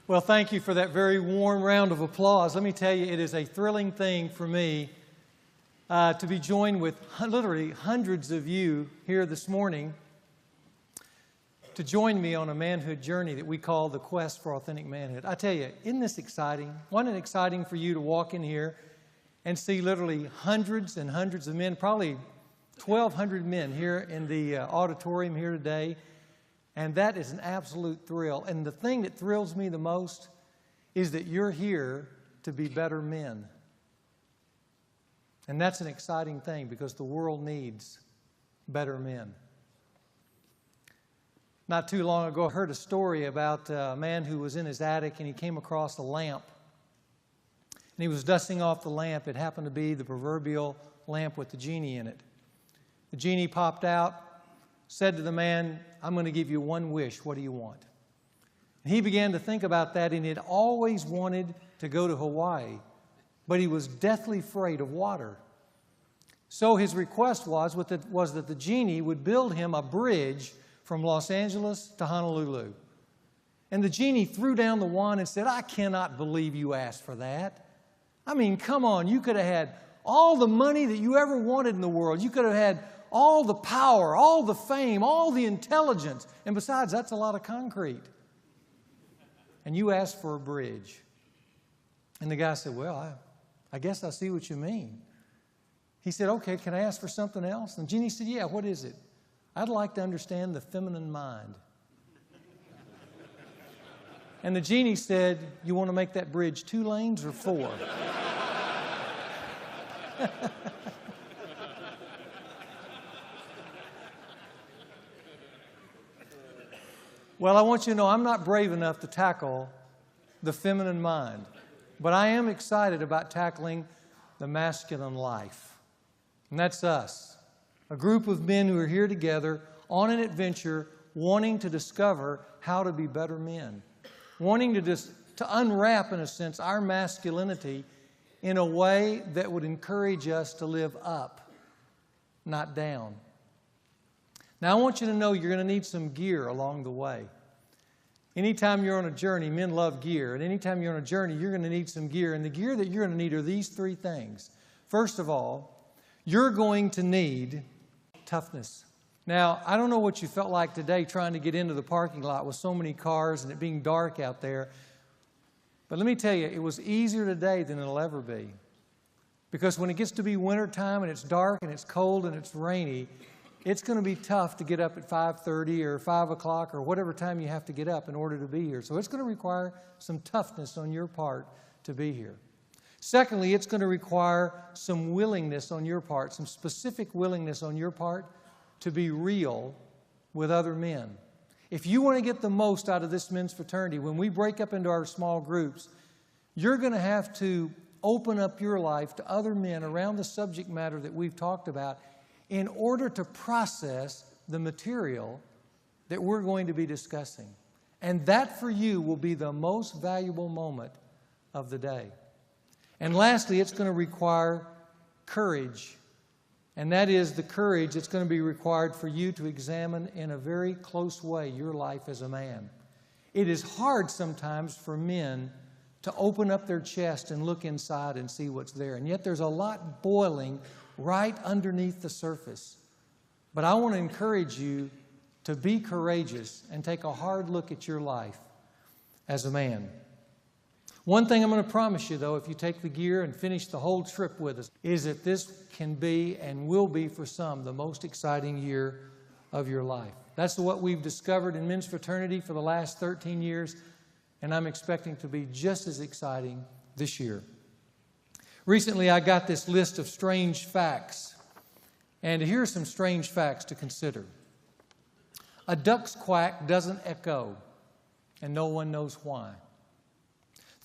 Well, thank you for that very warm round of applause. Let me tell you, it is a thrilling thing for me to be joined with literally hundreds of you here this morning to join me on a manhood journey that we call the Quest for Authentic Manhood. I tell you, isn't this exciting? Wasn't it exciting for you to walk in here and see literally hundreds and hundreds of men, probably 1,200 men here in the auditorium here today? And that is an absolute thrill. And the thing that thrills me the most is that you're here to be better men. And that's an exciting thing because the world needs better men. Not too long ago, I heard a story about a man who was in his attic and he came across a lamp. And he was dusting off the lamp. It happened to be the proverbial lamp with the genie in it. The genie popped out, said to the man, "I'm going to give you one wish. What do you want?" And he began to think about that, and he had always wanted to go to Hawaii, but he was deathly afraid of water. So his request was that the genie would build him a bridge from Los Angeles to Honolulu. And the genie threw down the wand and said, "I cannot believe you asked for that. I mean, come on, you could have had all the money that you ever wanted in the world. You could have had all the power, all the fame, all the intelligence. And besides, that's a lot of concrete. And you asked for a bridge." And the guy said, "Well, I guess I see what you mean." He said, "Okay, can I ask for something else?" And the genie said, "Yeah, what is it?" "I'd like to understand the feminine mind." And the genie said, "You want to make that bridge 2 lanes or 4? Well, I want you to know I'm not brave enough to tackle the feminine mind, but I am excited about tackling the masculine life. And that's us, a group of men who are here together on an adventure, wanting to discover how to be better men, wanting to unwrap, in a sense, our masculinity in a way that would encourage us to live up, not down. Now, I want you to know you're going to need some gear along the way. Anytime you're on a journey, men love gear, and anytime you're on a journey, you're going to need some gear. And the gear that you're going to need are these 3 things. First of all, you're going to need toughness. Now, I don't know what you felt like today trying to get into the parking lot with so many cars and it being dark out there, but let me tell you, it was easier today than it'll ever be. Because when it gets to be wintertime and it's dark and it's cold and it's rainy, it's going to be tough to get up at 5:30 or 5 o'clock or whatever time you have to get up in order to be here. So it's going to require some toughness on your part to be here. Secondly, it's going to require some willingness on your part, some specific willingness on your part to be real with other men. If you want to get the most out of this men's fraternity, when we break up into our small groups, you're going to have to open up your life to other men around the subject matter that we've talked about in order to process the material that we're going to be discussing. And that for you will be the most valuable moment of the day. And lastly, it's going to require courage. And that is the courage that's going to be required for you to examine in a very close way your life as a man. It is hard sometimes for men to open up their chest and look inside and see what's there. And yet there's a lot boiling right underneath the surface. But I want to encourage you to be courageous and take a hard look at your life as a man. One thing I'm going to promise you, though, if you take the gear and finish the whole trip with us, is that this can be and will be for some the most exciting year of your life. That's what we've discovered in men's fraternity for the last 13 years, and I'm expecting to be just as exciting this year. Recently, I got this list of strange facts, and here are some strange facts to consider. A duck's quack doesn't echo, and no one knows why.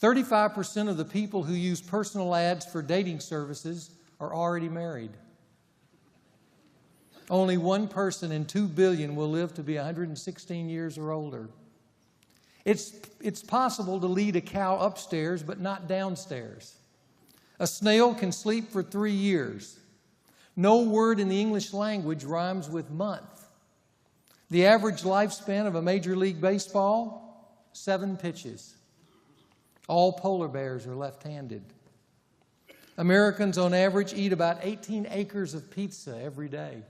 35% of the people who use personal ads for dating services are already married. Only 1 person in 2 billion will live to be 116 years or older. It's possible to lead a cow upstairs, but not downstairs. A snail can sleep for 3 years. No word in the English language rhymes with month. The average lifespan of a Major League Baseball, 7 pitches. All polar bears are left-handed. Americans on average eat about 18 acres of pizza every day.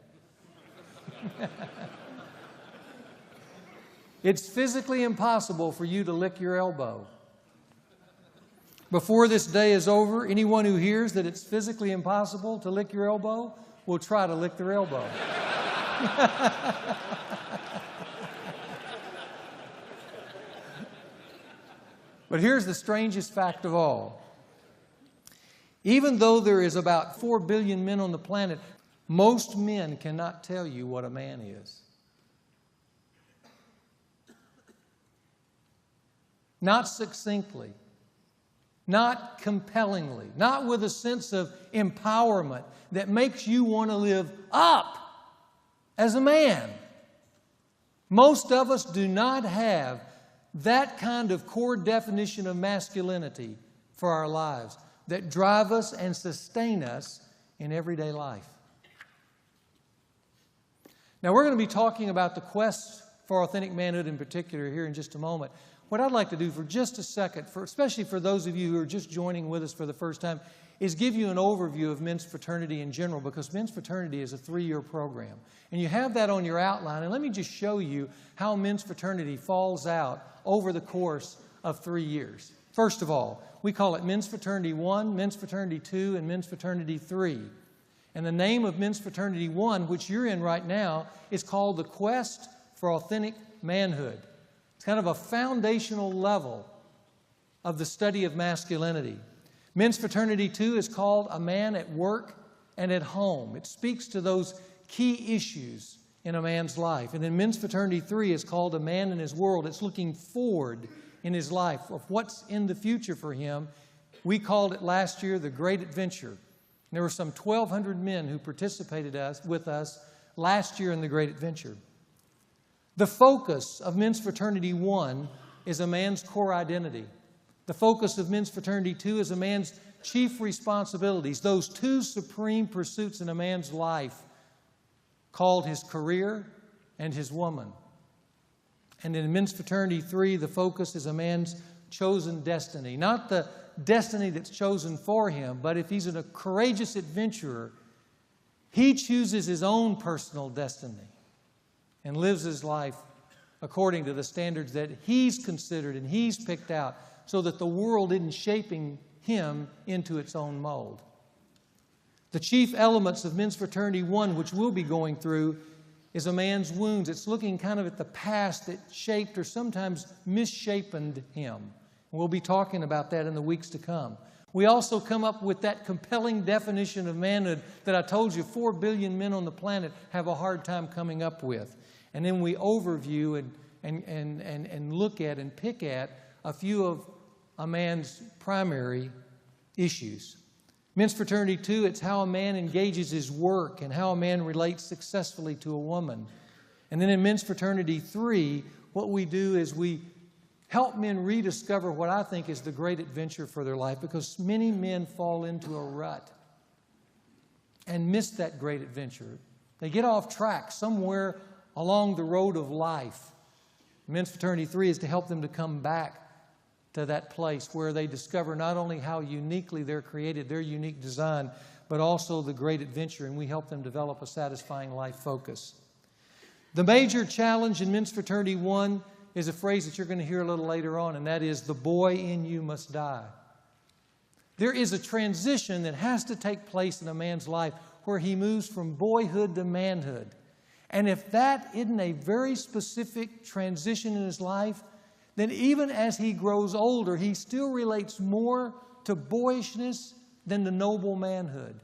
It's physically impossible for you to lick your elbow. Before this day is over, anyone who hears that it's physically impossible to lick your elbow will try to lick their elbow. But here's the strangest fact of all. Even though there is about 4 billion men on the planet, most men cannot tell you what a man is. Not succinctly, not compellingly, not with a sense of empowerment that makes you want to live up as a man. Most of us do not have that kind of core definition of masculinity for our lives that drive us and sustain us in everyday life. Now, we're going to be talking about the quest for authentic manhood in particular here in just a moment. What I'd like to do for just a second, especially for those of you who are just joining with us for the first time, is give you an overview of men's fraternity in general, because men's fraternity is a 3-year program. And you have that on your outline. And let me just show you how men's fraternity falls out over the course of 3 years. First of all, we call it Men's Fraternity 1, Men's Fraternity 2, and Men's Fraternity 3. And the name of Men's Fraternity 1, which you're in right now, is called The Quest for Authentic Manhood. It's kind of a foundational level of the study of masculinity. Men's Fraternity 2 is called A Man at Work and at Home. It speaks to those key issues in a man's life. And then Men's Fraternity 3 is called A Man in His World. It's looking forward in his life of what's in the future for him. We called it last year The Great Adventure. And there were some 1,200 men who participated with us last year in The Great Adventure. The focus of Men's Fraternity 1 is a man's core identity. The focus of Men's Fraternity 2 is a man's chief responsibilities, those 2 supreme pursuits in a man's life called his career and his woman. And in Men's Fraternity 3, the focus is a man's chosen destiny. Not the destiny that's chosen for him, but if he's a courageous adventurer, he chooses his own personal destiny and lives his life according to the standards that he's considered and he's picked out, so that the world isn't shaping him into its own mold. The chief elements of Men's Fraternity 1, which we'll be going through, is a man's wounds. It's looking kind of at the past that shaped or sometimes misshapen him. We'll be talking about that in the weeks to come. We also come up with that compelling definition of manhood that I told you 4 billion men on the planet have a hard time coming up with. And then we overview and look at and pick at a few of a man's primary issues. Men's Fraternity 2, it's how a man engages his work and how a man relates successfully to a woman. And then in Men's Fraternity 3, what we do is we help men rediscover what I think is the great adventure for their life, because many men fall into a rut and miss that great adventure. They get off track somewhere along the road of life. Men's Fraternity 3 is to help them to come back to that place where they discover not only how uniquely they're created, their unique design, but also the great adventure, and we help them develop a satisfying life focus. The major challenge in Men's Fraternity 1 is a phrase that you're going to hear a little later on, and that is, the boy in you must die. There is a transition that has to take place in a man's life where he moves from boyhood to manhood. And if that isn't a very specific transition in his life, then even as he grows older, he still relates more to boyishness than to noble manhood.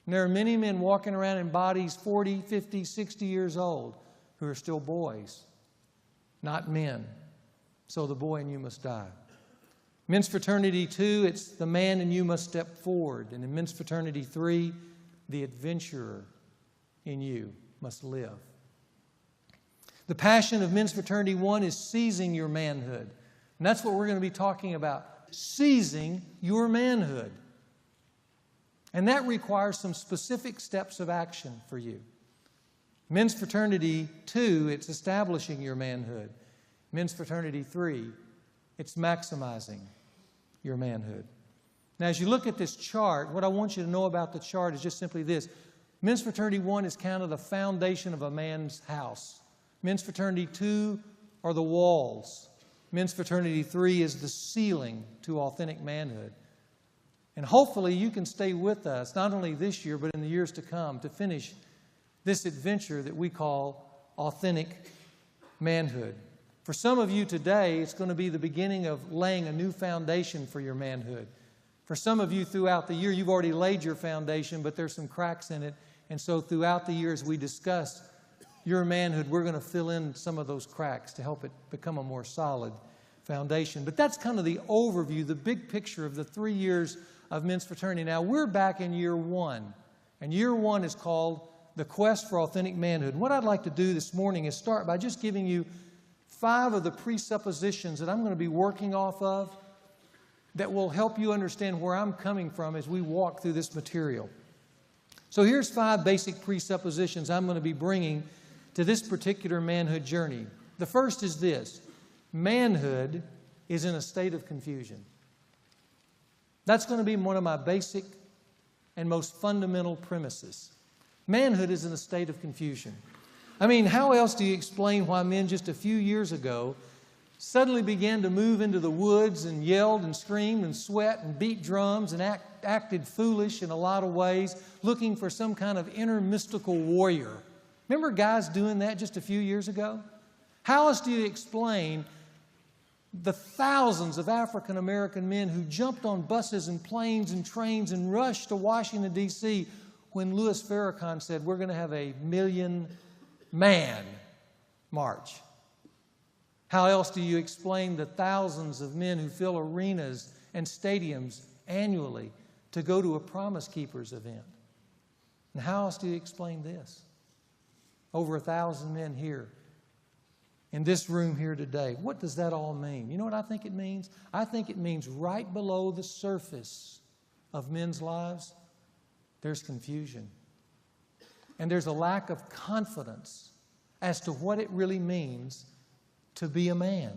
And there are many men walking around in bodies 40, 50, 60 years old who are still boys, not men. So the boy in you must die. Men's Fraternity 2, it's the man in you must step forward. And in Men's Fraternity 3, the adventurer in you must live. The passion of Men's Fraternity 1 is seizing your manhood. And that's what we're going to be talking about, seizing your manhood. And that requires some specific steps of action for you. Men's Fraternity 2, it's establishing your manhood. Men's Fraternity 3, it's maximizing your manhood. Now, as you look at this chart, what I want you to know about the chart is just simply this. Men's Fraternity 1 is kind of the foundation of a man's house. Men's Fraternity 2 are the walls. Men's Fraternity 3 is the ceiling to authentic manhood. And hopefully you can stay with us, not only this year, but in the years to come, to finish this adventure that we call authentic manhood. For some of you today, it's going to be the beginning of laying a new foundation for your manhood. For some of you throughout the year, you've already laid your foundation, but there's some cracks in it. And so throughout the year, as we discuss your manhood, we're going to fill in some of those cracks to help it become a more solid foundation. But that's kind of the overview, the big picture of the 3 years of Men's Fraternity. Now, we're back in year 1. And year 1 is called The Quest for Authentic Manhood. And what I'd like to do this morning is start by just giving you 5 of the presuppositions that I'm going to be working off of that will help you understand where I'm coming from as we walk through this material. So here's 5 basic presuppositions I'm going to be bringing to this particular manhood journey. The first is this: manhood is in a state of confusion. That's going to be one of my basic and most fundamental premises. Manhood is in a state of confusion. I mean, how else do you explain why men just a few years ago suddenly began to move into the woods and yelled and screamed and sweat and beat drums and acted foolish in a lot of ways, looking for some kind of inner mystical warrior? Remember guys doing that just a few years ago? How else do you explain the thousands of African American men who jumped on buses and planes and trains and rushed to Washington, D.C. when Louis Farrakhan said, we're going to have a 1,000,000-man march? How else do you explain the thousands of men who fill arenas and stadiums annually to go to a Promise Keepers event? And how else do you explain this? Over 1,000 men here in this room here today. What does that all mean? You know what I think it means? I think it means right below the surface of men's lives, there's confusion. And there's a lack of confidence as to what it really means to be a man.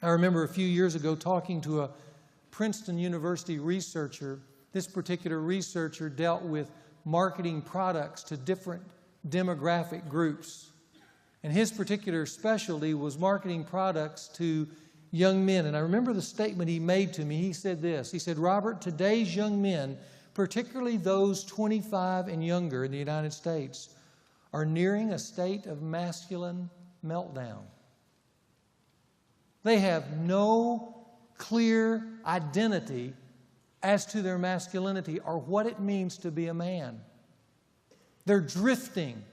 I remember a few years ago talking to a Princeton University researcher. This particular researcher dealt with marketing products to different demographic groups. And his particular specialty was marketing products to young men. And I remember the statement he made to me. He said this. He said, Robert, today's young men, particularly those 25 and younger in the United States, are nearing a state of masculine meltdown. They have no clear identity as to their masculinity or what it means to be a man. They're drifting.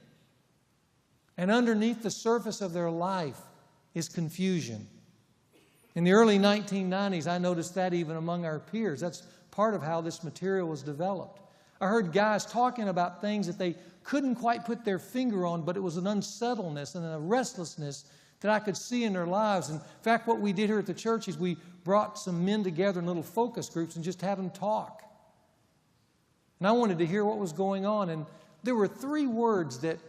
And underneath the surface of their life is confusion. In the early 1990s, I noticed that even among our peers. That's part of how this material was developed. I heard guys talking about things that they couldn't quite put their finger on, but it was an unsettledness and a restlessness that I could see in their lives. In fact, what we did here at the church is we brought some men together in little focus groups and just had them talk. And I wanted to hear what was going on. And there were 3 words that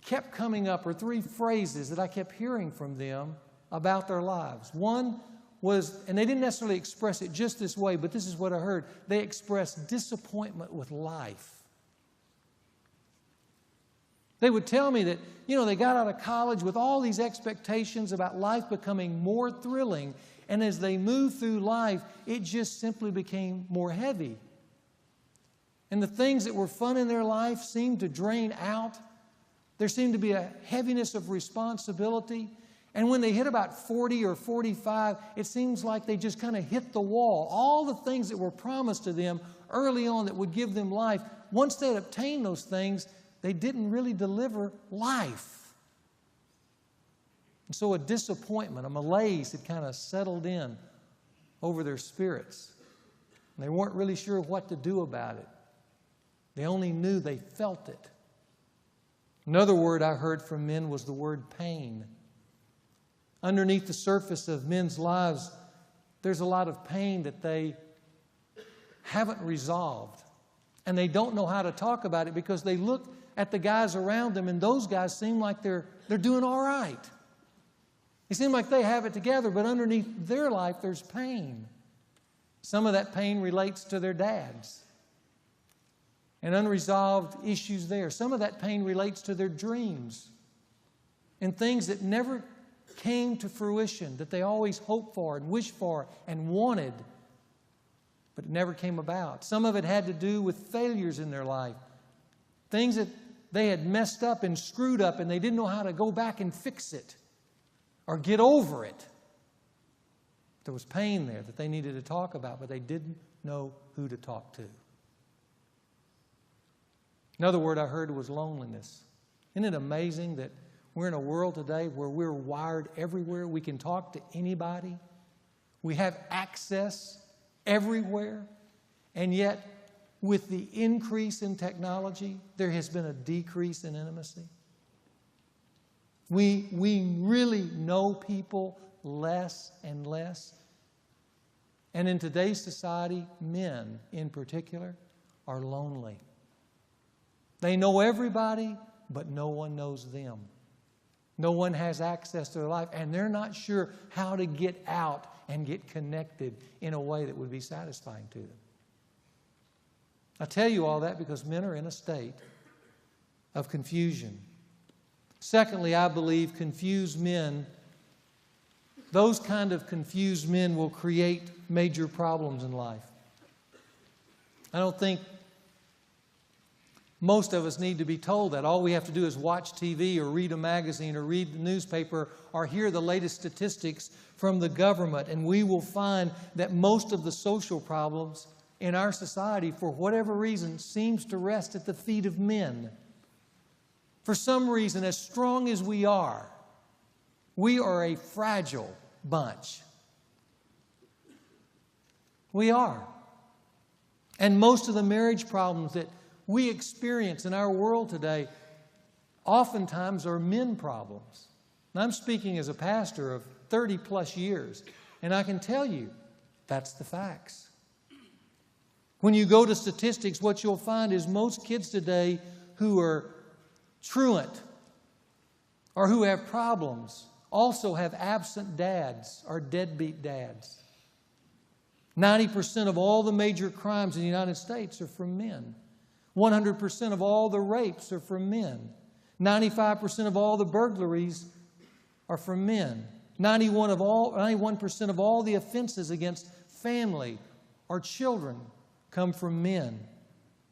kept coming up, or 3 phrases that I kept hearing from them about their lives. One was, and they didn't necessarily express it just this way, but this is what I heard. They expressed disappointment with life. They would tell me that, they got out of college with all these expectations about life becoming more thrilling, and as they moved through life, it just simply became more heavy. And the things that were fun in their life seemed to drain out. There seemed to be a heaviness of responsibility. And when they hit about 40 or 45, it seems like they just kind of hit the wall. All the things that were promised to them early on that would give them life, once they had obtained those things, they didn't really deliver life. And so a disappointment, a malaise had kind of settled in over their spirits. And they weren't really sure what to do about it. They only knew they felt it. Another word I heard from men was the word pain. Underneath the surface of men's lives, there's a lot of pain that they haven't resolved. And they don't know how to talk about it because they look at the guys around them, and those guys seem like they're doing all right. They seem like they have it together, but underneath their life, there's pain. Some of that pain relates to their dads and unresolved issues there. Some of that pain relates to their dreams and things that never came to fruition, that they always hoped for and wished for and wanted, but it never came about. Some of it had to do with failures in their life, things that they had messed up and screwed up and they didn't know how to go back and fix it or get over it. There was pain there that they needed to talk about, but they didn't know who to talk to. Another word I heard was loneliness. Isn't it amazing that we're in a world today where we're wired everywhere? We can talk to anybody. We have access everywhere. And yet, with the increase in technology, there has been a decrease in intimacy. We really know people less and less. And in today's society, men in particular are lonely. They know everybody, but no one knows them. No one has access to their life, and they're not sure how to get out and get connected in a way that would be satisfying to them. I tell you all that because men are in a state of confusion. Secondly, I believe confused men, those kind of confused men will create major problems in life. I don't think most of us need to be told that. All we have to do is watch TV or read a magazine or read the newspaper or hear the latest statistics from the government, and we will find that most of the social problems in our society, for whatever reason, seems to rest at the feet of men. For some reason, as strong as we are a fragile bunch. We are. And most of the marriage problems that we experience in our world today oftentimes are men problems. And I'm speaking as a pastor of 30 plus years, and I can tell you that's the facts. When you go to statistics, what you'll find is most kids today who are truant or who have problems also have absent dads or deadbeat dads. 90% of all the major crimes in the United States are from men. 100% of all the rapes are from men. 95% of all the burglaries are from men. 91% of all the offenses against family or children come from men.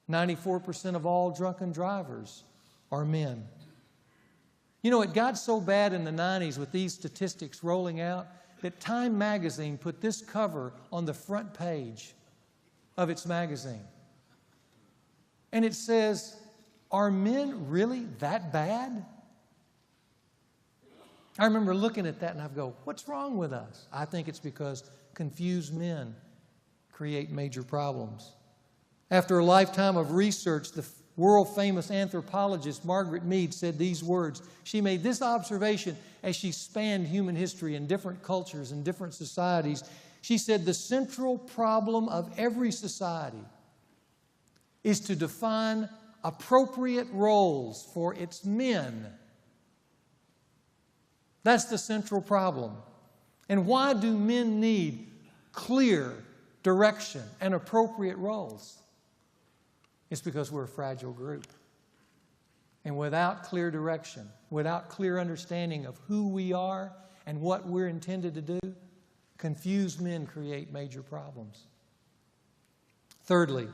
94% of all drunken drivers are men. You know, it got so bad in the 90s with these statistics rolling out that Time magazine put this cover on the front page of its magazine. And it says, "Are men really that bad?" I remember looking at that and I go, what's wrong with us? I think it's because confused men create major problems. After a lifetime of research, the world-famous anthropologist Margaret Mead said these words. She made this observation as she spanned human history in different cultures and different societies. She said, the central problem of every society is to define appropriate roles for its men. That's the central problem. And why do men need clear direction and appropriate roles? It's because we're a fragile group. And without clear direction, without clear understanding of who we are and what we're intended to do, confused men create major problems. Thirdly,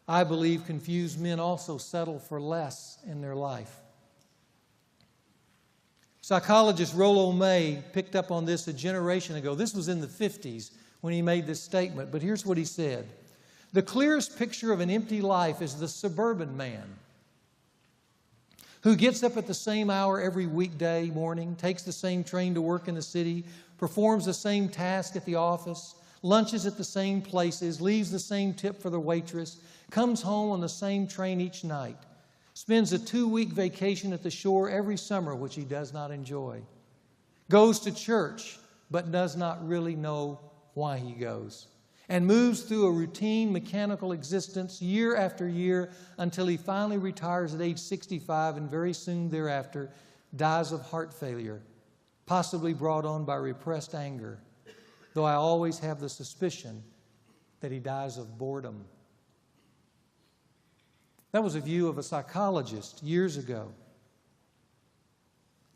I believe confused men also settle for less in their life. Psychologist Rollo May picked up on this a generation ago. This was in the 50s when he made this statement, but here's what he said. The clearest picture of an empty life is the suburban man who gets up at the same hour every weekday morning, takes the same train to work in the city, performs the same task at the office, lunches at the same places, leaves the same tip for the waitress, comes home on the same train each night, spends a 2-week vacation at the shore every summer, which he does not enjoy, goes to church but does not really know why he goes, and moves through a routine mechanical existence year after year until he finally retires at age 65 and very soon thereafter dies of heart failure, possibly brought on by repressed anger, though I always have the suspicion that he dies of boredom. That was a view of a psychologist years ago.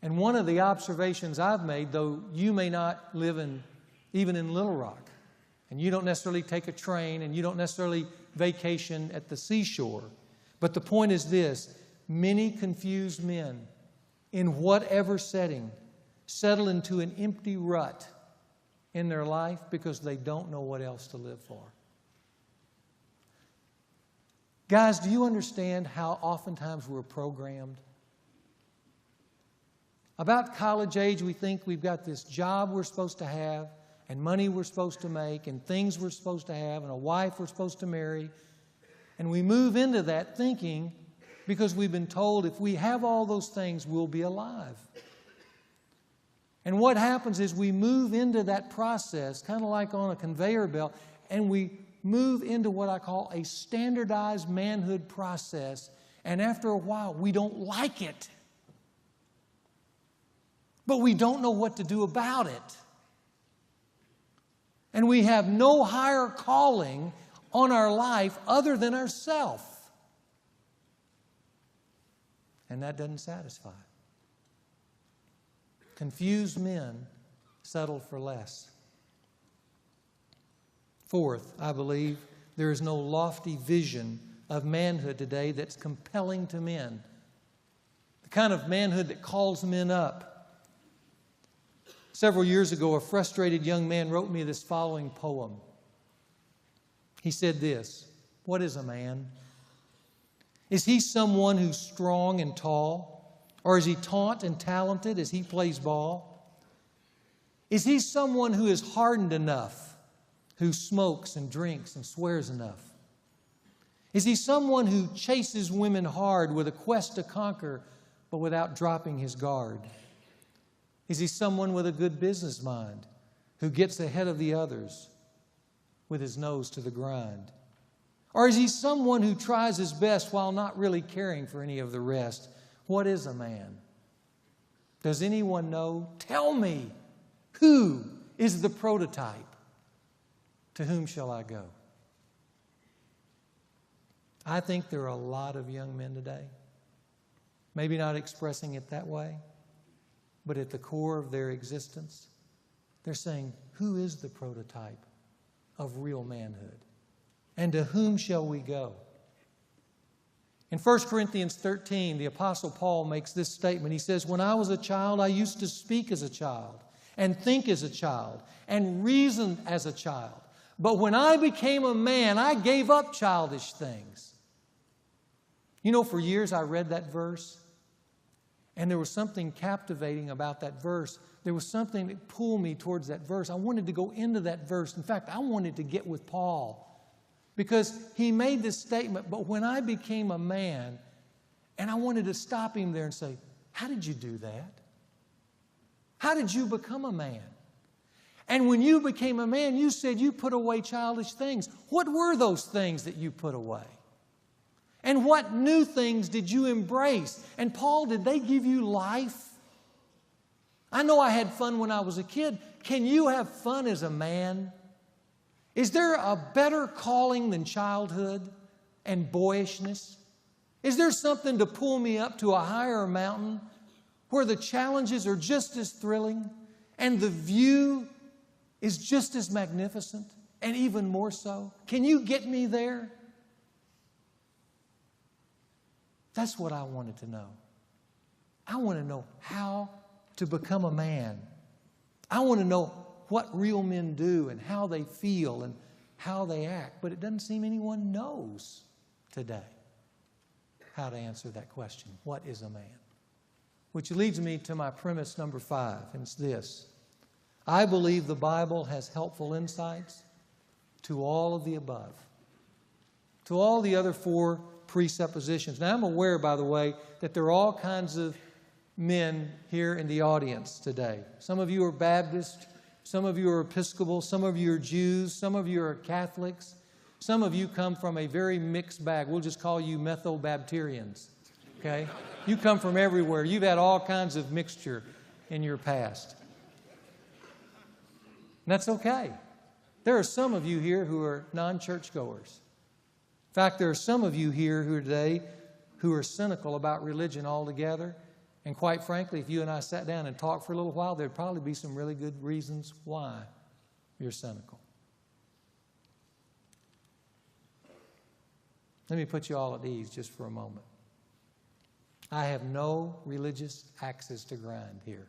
And one of the observations I've made, though you may not live even in Little Rock, and you don't necessarily take a train, and you don't necessarily vacation at the seashore, but the point is this: many confused men, in whatever setting, settle into an empty rut in their life because they don't know what else to live for. Guys, do you understand how oftentimes we're programmed? About college age, we think we've got this job we're supposed to have, and money we're supposed to make, and things we're supposed to have, and a wife we're supposed to marry. And we move into that thinking because we've been told if we have all those things, we'll be alive. And what happens is we move into that process, kind of like on a conveyor belt, and we move into what I call a standardized manhood process. And after a while, we don't like it. But we don't know what to do about it. And we have no higher calling on our life other than ourselves. And that doesn't satisfy. Confused men settle for less. Fourth, I believe there is no lofty vision of manhood today that's compelling to men. The kind of manhood that calls men up. Several years ago, a frustrated young man wrote me this following poem. He said this: "What is a man? Is he someone who's strong and tall? Or is he taunt and talented as he plays ball? Is he someone who is hardened enough, who smokes and drinks and swears enough? Is he someone who chases women hard with a quest to conquer, but without dropping his guard? Is he someone with a good business mind, who gets ahead of the others with his nose to the grind? Or is he someone who tries his best while not really caring for any of the rest? What is a man? Does anyone know? Tell me, who is the prototype? To whom shall I go?" I think there are a lot of young men today, maybe not expressing it that way, but at the core of their existence, they're saying, who is the prototype of real manhood? And to whom shall we go? In 1 Corinthians 13, the Apostle Paul makes this statement. He says, "When I was a child, I used to speak as a child, and think as a child, and reason as a child. But when I became a man, I gave up childish things." You know, for years I read that verse, and there was something captivating about that verse. There was something that pulled me towards that verse. I wanted to go into that verse. In fact, I wanted to get with Paul, because he made this statement, "But when I became a man," and I wanted to stop him there and say, how did you do that? How did you become a man? And when you became a man, you said you put away childish things. What were those things that you put away? And what new things did you embrace? And Paul, did they give you life? I know I had fun when I was a kid. Can you have fun as a man? Is there a better calling than childhood and boyishness? Is there something to pull me up to a higher mountain where the challenges are just as thrilling and the view is just as magnificent and even more so? Can you get me there? That's what I wanted to know. I want to know how to become a man. I want to know what real men do and how they feel and how they act. But it doesn't seem anyone knows today how to answer that question. What is a man? Which leads me to my premise number 5, and it's this. I believe the Bible has helpful insights to all of the above, to all the other 4 presuppositions. Now, I'm aware, by the way, that there are all kinds of men here in the audience today. Some of you are Baptist, some of you are Episcopal, some of you are Jews, some of you are Catholics, some of you come from a very mixed bag. We'll just call you Methobapterians, okay? You come from everywhere. You've had all kinds of mixture in your past. And that's okay. There are some of you here who are non-churchgoers. In fact, there are some of you here who today who are cynical about religion altogether. And quite frankly, if you and I sat down and talked for a little while, there'd probably be some really good reasons why you're cynical. Let me put you all at ease just for a moment. I have no religious axes to grind here.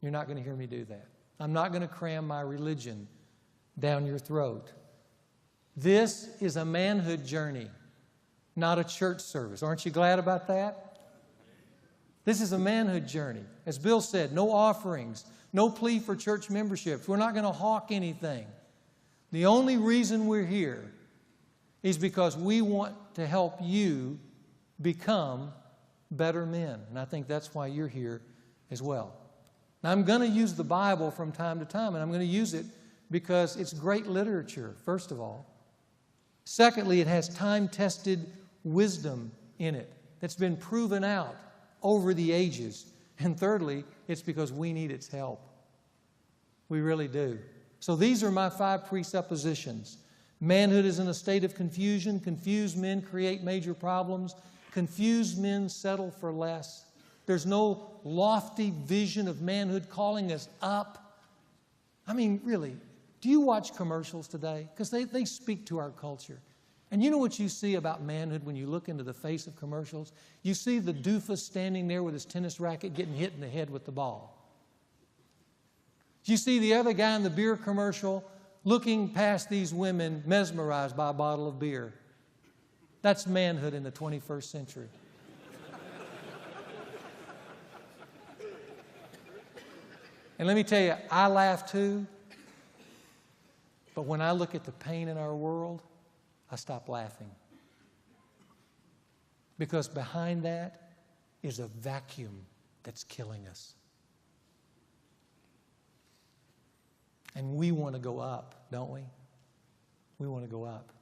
You're not going to hear me do that. I'm not going to cram my religion down your throat. This is a manhood journey, not a church service. Aren't you glad about that? This is a manhood journey. As Bill said, no offerings, no plea for church memberships. We're not going to hawk anything. The only reason we're here is because we want to help you become better men. And I think that's why you're here as well. Now, I'm going to use the Bible from time to time, and I'm going to use it because it's great literature, first of all. Secondly, it has time-tested wisdom in it that's been proven out over the ages. And thirdly, it's because we need its help. We really do. So these are my 5 presuppositions. Manhood is in a state of confusion. Confused men create major problems. Confused men settle for less. There's no lofty vision of manhood calling us up. I mean, really, do you watch commercials today? Because they speak to our culture. And you know what you see about manhood when you look into the face of commercials? You see the doofus standing there with his tennis racket getting hit in the head with the ball. You see the other guy in the beer commercial looking past these women mesmerized by a bottle of beer. That's manhood in the 21st century. And let me tell you, I laugh too. But when I look at the pain in our world, I stop laughing. Because behind that is a vacuum that's killing us. And we want to go up, don't we? We want to go up.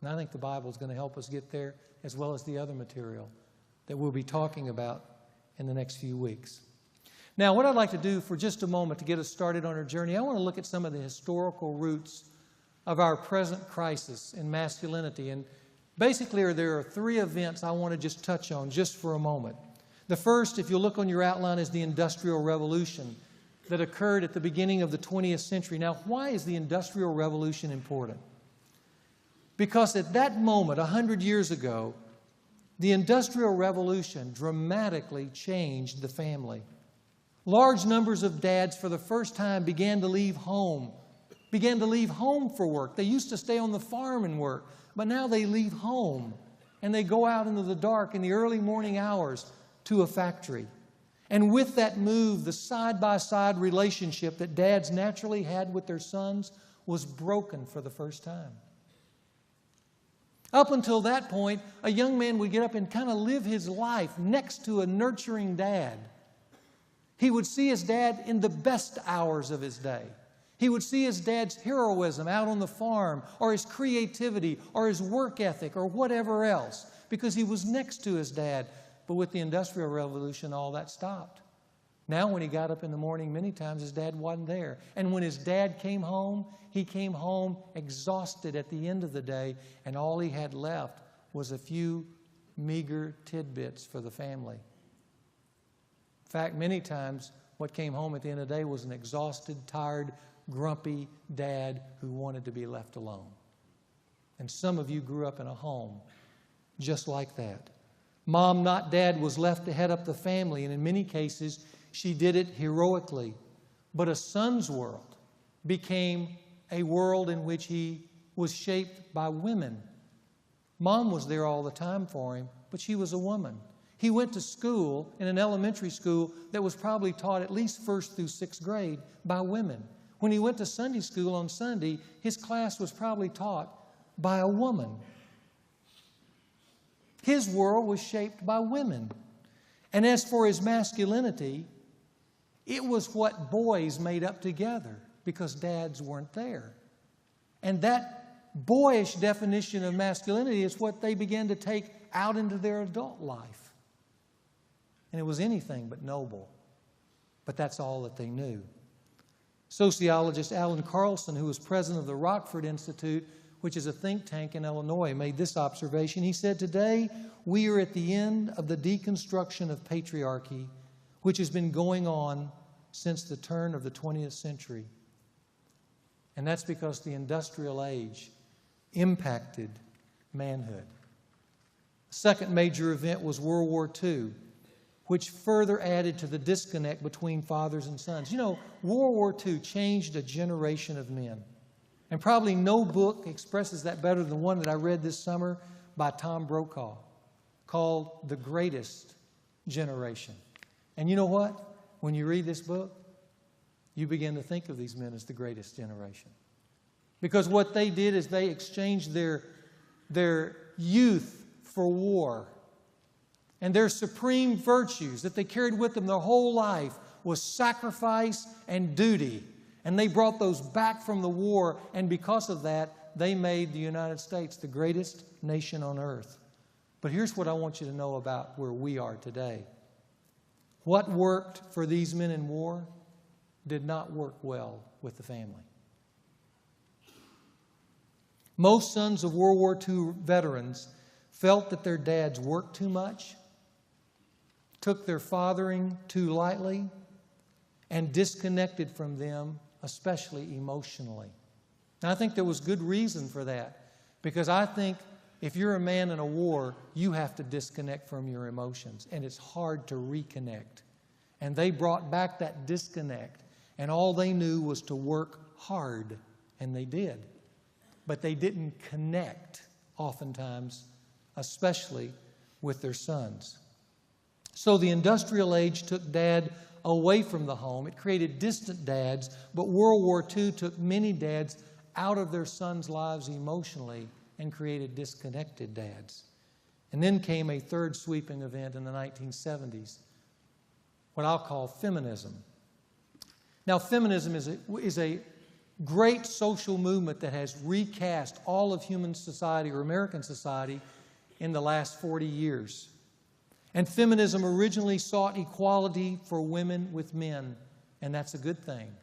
And I think the Bible is going to help us get there, as well as the other material that we'll be talking about in the next few weeks. Now, what I'd like to do for just a moment to get us started on our journey, I want to look at some of the historical roots of our present crisis in masculinity. And basically, there are 3 events I want to just touch on just for a moment. The first, if you'll look on your outline, is the Industrial Revolution that occurred at the beginning of the 20th century. Now, why is the Industrial Revolution important? Because at that moment, 100 years ago, the Industrial Revolution dramatically changed the family. Large numbers of dads for the first time began to leave home for work. They used to stay on the farm and work, but now they leave home and they go out into the dark in the early morning hours to a factory. And with that move, the side-by-side relationship that dads naturally had with their sons was broken for the first time. Up until that point, a young man would get up and kind of live his life next to a nurturing dad. He would see his dad in the best hours of his day. He would see his dad's heroism out on the farm, or his creativity, or his work ethic, or whatever else, because he was next to his dad. But with the Industrial Revolution, all that stopped. Now when he got up in the morning, many times his dad wasn't there. And when his dad came home, he came home exhausted at the end of the day, and all he had left was a few meager tidbits for the family. In fact, many times what came home at the end of the day was an exhausted, tired, grumpy dad who wanted to be left alone. And some of you grew up in a home just like that. Mom, not dad, was left to head up the family, and in many cases, she did it heroically. But a son's world became a world in which he was shaped by women. Mom was there all the time for him, but she was a woman. He went to school in an elementary school that was probably taught at least 1st through 6th grade by women. When he went to Sunday school on Sunday, his class was probably taught by a woman. His world was shaped by women. And as for his masculinity, it was what boys made up together because dads weren't there. And that boyish definition of masculinity is what they began to take out into their adult life. And it was anything but noble. But that's all that they knew. Sociologist Alan Carlson, who was president of the Rockford Institute, which is a think tank in Illinois, made this observation. He said, "Today, we are at the end of the deconstruction of patriarchy, which has been going on since the turn of the 20th century. And that's because the industrial age impacted manhood." The second major event was World War II, which further added to the disconnect between fathers and sons. You know, World War II changed a generation of men. And probably no book expresses that better than one that I read this summer by Tom Brokaw, called The Greatest Generation. And you know what? When you read this book, you begin to think of these men as the greatest generation. Because what they did is they exchanged their youth for war. And their supreme virtues that they carried with them their whole life was sacrifice and duty. And they brought those back from the war, and because of that, they made the United States the greatest nation on earth. But here's what I want you to know about where we are today. What worked for these men in war did not work well with the family. Most sons of World War II veterans felt that their dads worked too much, took their fathering too lightly, and disconnected from them, especially emotionally. And I think there was good reason for that, because I think if you're a man in a war, you have to disconnect from your emotions, and it's hard to reconnect. And they brought back that disconnect, and all they knew was to work hard, and they did. But they didn't connect oftentimes, especially with their sons. So the industrial age took dad away from the home. It created distant dads, but World War II took many dads out of their sons' lives emotionally and created disconnected dads. And then came a third sweeping event in the 1970s, what I'll call feminism. Now, feminism is a great social movement that has recast all of human society, or American society, in the last 40 years. And feminism originally sought equality for women with men, and that's a good thing,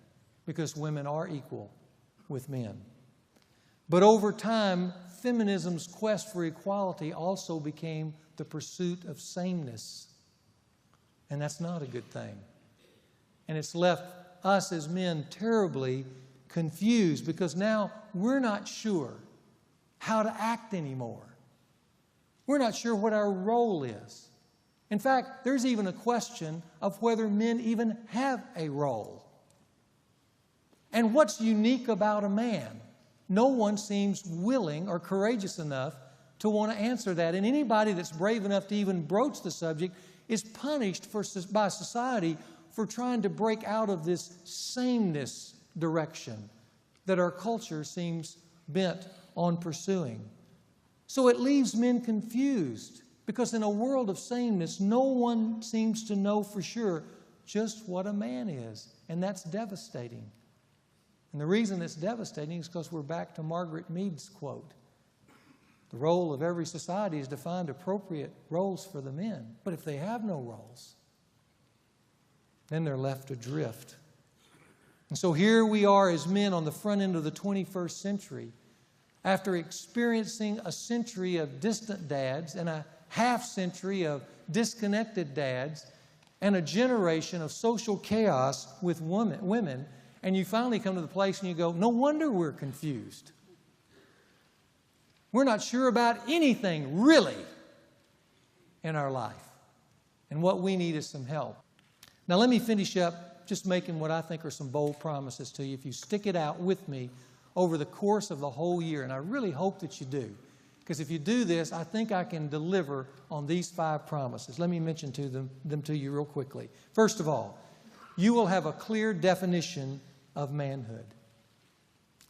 because women are equal with men. But over time, feminism's quest for equality also became the pursuit of sameness, and that's not a good thing. And it's left us as men terribly confused, because now we're not sure how to act anymore. We're not sure what our role is. In fact, there's even a question of whether men even have a role. And what's unique about a man? No one seems willing or courageous enough to want to answer that. And anybody that's brave enough to even broach the subject is punished by society for trying to break out of this sameness direction that our culture seems bent on pursuing. So it leaves men confused, because in a world of sameness, no one seems to know for sure just what a man is, and that's devastating. And the reason it's devastating is because we're back to Margaret Mead's quote. The role of every society is to find appropriate roles for the men. But if they have no roles, then they're left adrift. And so here we are as men on the front end of the 21st century, after experiencing a century of distant dads and a half century of disconnected dads and a generation of social chaos with women, and you finally come to the place and you go, no wonder we're confused. We're not sure about anything, really, in our life. And what we need is some help. Now, let me finish up just making what I think are some bold promises to you if you stick it out with me over the course of the whole year. And I really hope that you do. Because if you do this, I think I can deliver on these 5 promises. Let me mention them to you real quickly. First of all, you will have a clear definition of manhood.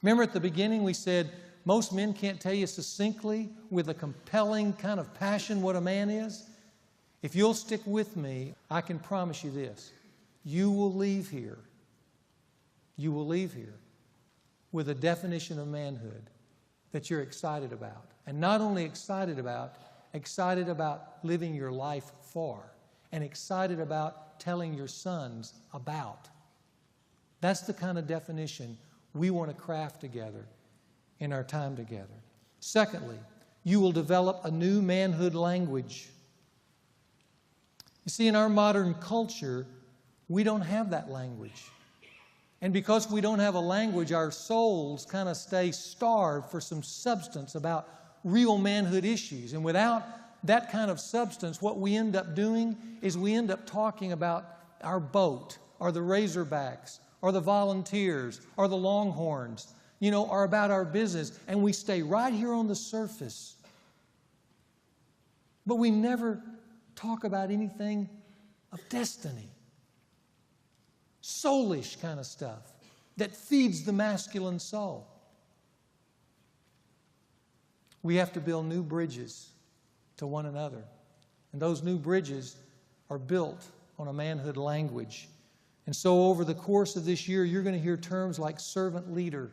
Remember at the beginning we said most men can't tell you succinctly with a compelling kind of passion what a man is? If you'll stick with me, I can promise you this. You will leave here with a definition of manhood that you're excited about. And not only excited about living your life for, and excited about telling your sons about. That's the kind of definition we want to craft together in our time together. Secondly, you will develop a new manhood language. You see, in our modern culture, we don't have that language. And because we don't have a language, our souls kind of stay starved for some substance about real manhood issues. And without that kind of substance, what we end up doing is we end up talking about our boat, or the Razorbacks, or the Volunteers, or the Longhorns, or about our business. And we stay right here on the surface. But we never talk about anything of destiny. Soulish kind of stuff that feeds the masculine soul. We have to build new bridges to one another. And those new bridges are built on a manhood language. And so over the course of this year, you're going to hear terms like servant leader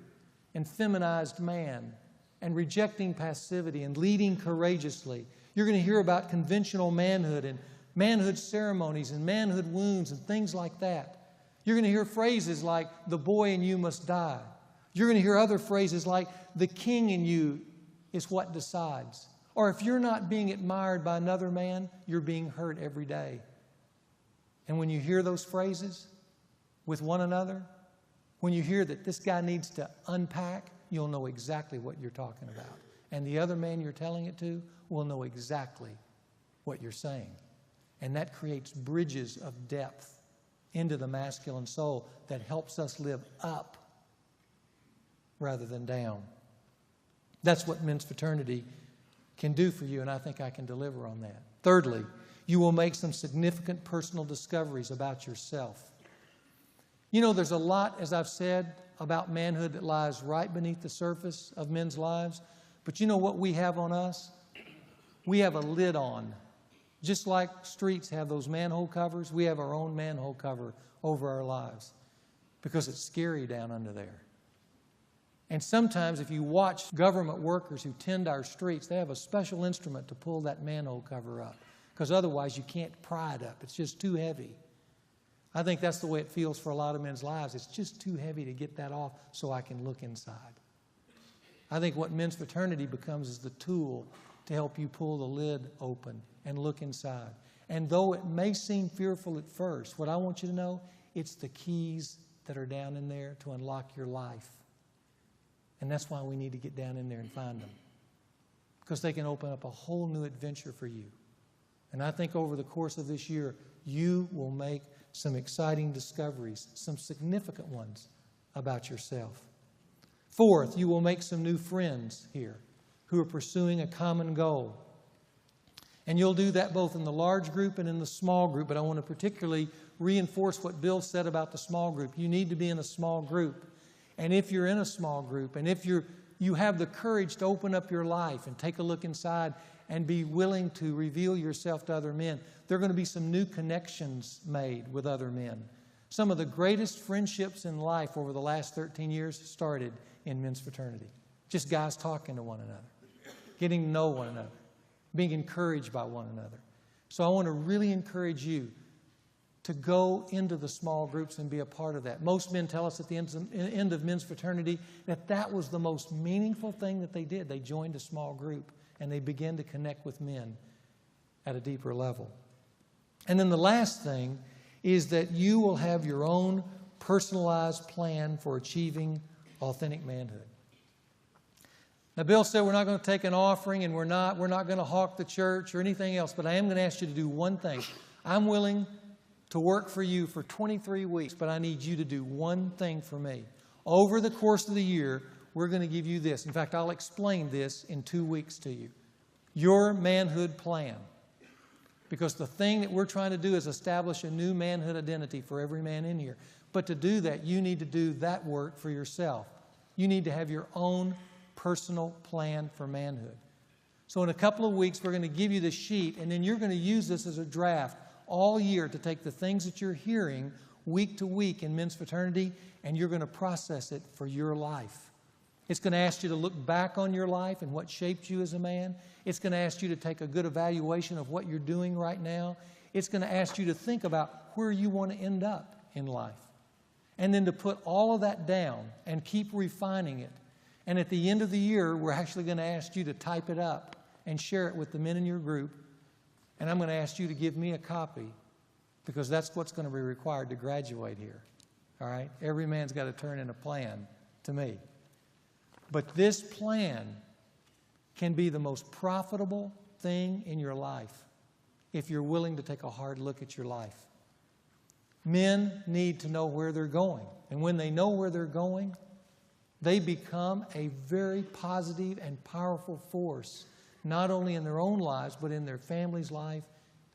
and feminized man and rejecting passivity and leading courageously. You're going to hear about conventional manhood and manhood ceremonies and manhood wounds and things like that. You're going to hear phrases like, the boy in you must die. You're going to hear other phrases like, the king in you is what decides. Or if you're not being admired by another man, you're being hurt every day. And when you hear those phrases with one another, when you hear that this guy needs to unpack, you'll know exactly what you're talking about. And the other man you're telling it to will know exactly what you're saying. And that creates bridges of depth into the masculine soul that helps us live up rather than down. That's what men's fraternity can do for you, and I think I can deliver on that. Thirdly, you will make some significant personal discoveries about yourself. There's a lot, as I've said, about manhood that lies right beneath the surface of men's lives. But you know what we have on us? We have a lid on. Just like streets have those manhole covers, we have our own manhole cover over our lives because it's scary down under there. And sometimes if you watch government workers who tend our streets, they have a special instrument to pull that manhole cover up because otherwise you can't pry it up. It's just too heavy. I think that's the way it feels for a lot of men's lives. It's just too heavy to get that off so I can look inside. I think what men's fraternity becomes is the tool to help you pull the lid open and look inside. And though it may seem fearful at first, what I want you to know, it's the keys that are down in there to unlock your life. And that's why we need to get down in there and find them. Because they can open up a whole new adventure for you. And I think over the course of this year, you will make some exciting discoveries, some significant ones about yourself. Fourth, you will make some new friends here who are pursuing a common goal. And you'll do that both in the large group and in the small group. But I want to particularly reinforce what Bill said about the small group. You need to be in a small group. And if you're in a small group, and if you have the courage to open up your life and take a look inside and be willing to reveal yourself to other men, there are going to be some new connections made with other men. Some of the greatest friendships in life over the last 13 years started in men's fraternity. Just guys talking to one another, getting to know one another, being encouraged by one another. So I want to really encourage you to go into the small groups and be a part of that. Most men tell us at the end of men's fraternity that was the most meaningful thing that they did. They joined a small group and they began to connect with men at a deeper level. And then the last thing is that you will have your own personalized plan for achieving authentic manhood. Now, Bill said we're not going to take an offering and we're not going to hawk the church or anything else, but I am going to ask you to do one thing. I'm willing to work for you for 23 weeks, but I need you to do one thing for me. Over the course of the year, we're going to give you this. In fact, I'll explain this in 2 weeks to you. Your manhood plan. Because the thing that we're trying to do is establish a new manhood identity for every man in here. But to do that, you need to do that work for yourself. You need to have your own personal plan for manhood. So in a couple of weeks, we're going to give you the sheet, and then you're going to use this as a draft all year to take the things that you're hearing week to week in men's fraternity, and you're going to process it for your life. It's going to ask you to look back on your life and what shaped you as a man. It's going to ask you to take a good evaluation of what you're doing right now. It's going to ask you to think about where you want to end up in life. And then to put all of that down and keep refining it. And at the end of the year, we're actually going to ask you to type it up and share it with the men in your group. And I'm going to ask you to give me a copy, because that's what's going to be required to graduate here. All right? Every man's got to turn in a plan to me. But this plan can be the most profitable thing in your life if you're willing to take a hard look at your life. Men need to know where they're going. And when they know where they're going, they become a very positive and powerful force, not only in their own lives, but in their family's life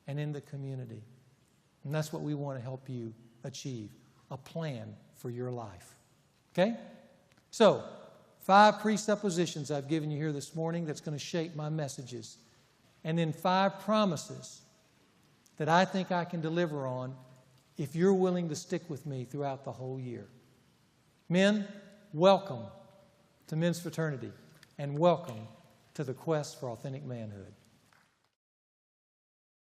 and in the community. And that's what we want to help you achieve, a plan for your life. Okay? So, 5 presuppositions I've given you here this morning that's going to shape my messages. And then 5 promises that I think I can deliver on if you're willing to stick with me throughout the whole year. Men, welcome to Men's Fraternity, and welcome to the quest for authentic manhood.